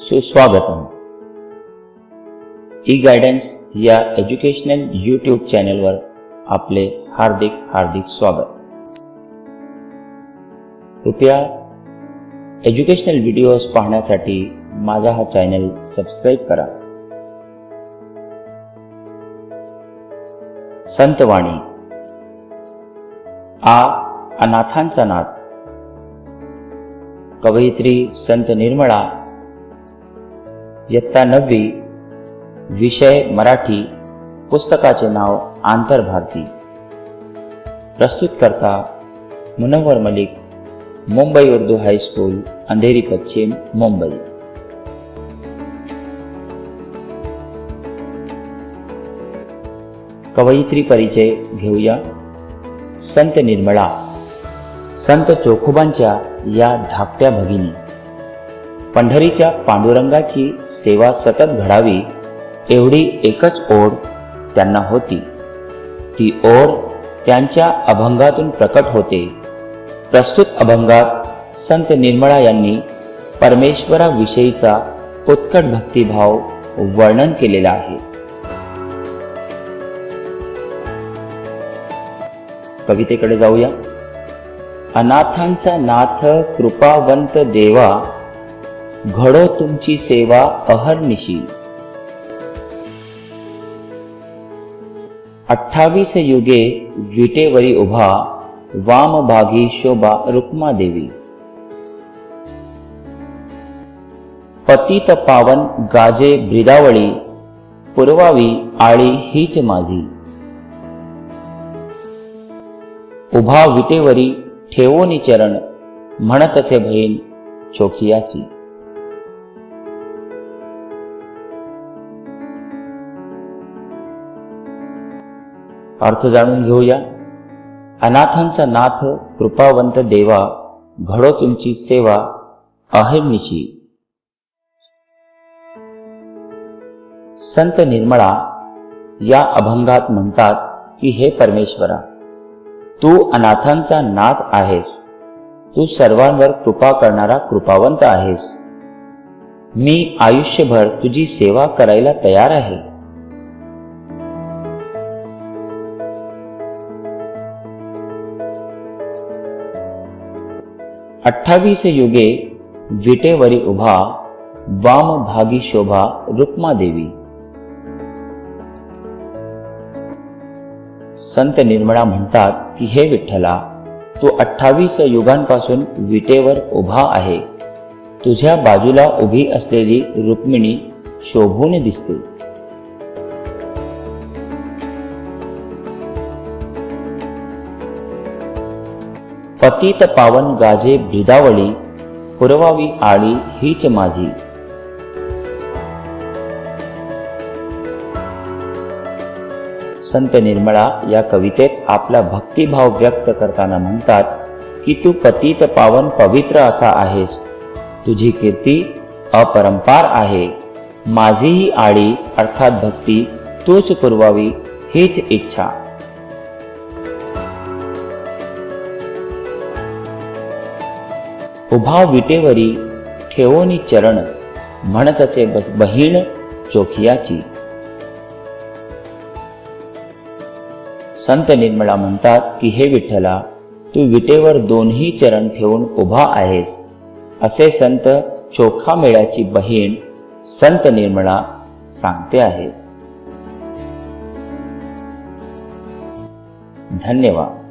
सुस्वागतम। E guidance या educational YouTube चॅनलवर आपले हार्दिक स्वागत। कृपया एज्युकेशनल व्हिडिओज पाहण्यासाठी माझा हा चॅनल सबस्क्राइब करा। संतवाणी। अनाथांचा नाथ। कवयित्री संत निर्मळा। इयत्ता 9वी। विषय मराठी। पुस्तकाचे नाव आंतरभारती। प्रस्तुतकर्ता मुनव्वर मलिक, मुंबई उर्दू हायस्कूल, अंधेरी पश्चिम, मुंबई। कवयित्री परिचय घेऊया। संत निर्मळा। संत चोखोबांच्या या धाकट्या भगिनी। पंढरीच्या पांडुरंगाची सेवा सतत घडावी एवढी एकच ओढ त्यांना होती। ती ओढ त्यांच्या अभंगातून प्रकट होते। प्रस्तुत अभंगात संत निर्मळा यांनी परमेश्वराविषयीचा उत्कट भक्तिभाव वर्णन केलेला आहे। कवितेकडे जाऊया। अनाथांचा नाथ कृपावंत देवा, घडो तुमची सेवा अहर्निशी। 28 युगे विटेवरी उभा, वामभागी शोभा रुक्मादेवी। पतित पावन गाजे ब्रिदावळी, पुरवावी आळी हीच माझी। उभा विटेवरी ठेवोनी चरण, म्हणत असे बहीण चोखियाची। अर्थ जाणून घेऊया। अनाथांचा नाथ कृपावंत देवा, घडो तुमची सेवा अहर्निशी। संत निर्मळा या अभंगात म्हणतात की हे परमेश्वरा, तू अनाथांचा नाथ आहेस। तू सर्वांवर कृपा करणारा कृपावंत आहेस। मी आयुष्यभर तुझी सेवा करायला तयार आहे। अठ्ठावीस युगे विटेवरी उभा, वाम भागी शोभा रुक्मादेवी। संत निर्मळा म्हणतात की हे विठ्ठला, तू 28 युगांपासून विटेवर उभा आहे। तुझ्या बाजूला उभी असलेली रुक्मिणी शोभून दिसते। पतित पावन गाजे ब्रिदावळी, पुरवावी आळी हीच माझी। संत निर्मळा या कवितेत आपला भक्तिभाव व्यक्त करताना म्हणतात की तू पतित पावन पवित्र असा आहेस। तुझी कीर्ती अपरंपार आहे। माझीही आळी अर्थात भक्ती तूच पुरवावी हीच इच्छा। उभा विटेवरी ठेवोनी चरण, म्हणत असे बहीण चोखियाची। संत निर्मळा म्हणतात की हे विठ्ठला, तू विटेवर दोन्ही चरण ठेवून उभा आहेस, असे संत चोखामेळ्याची बहीण संत निर्मळा सांगते आहे। धन्यवाद।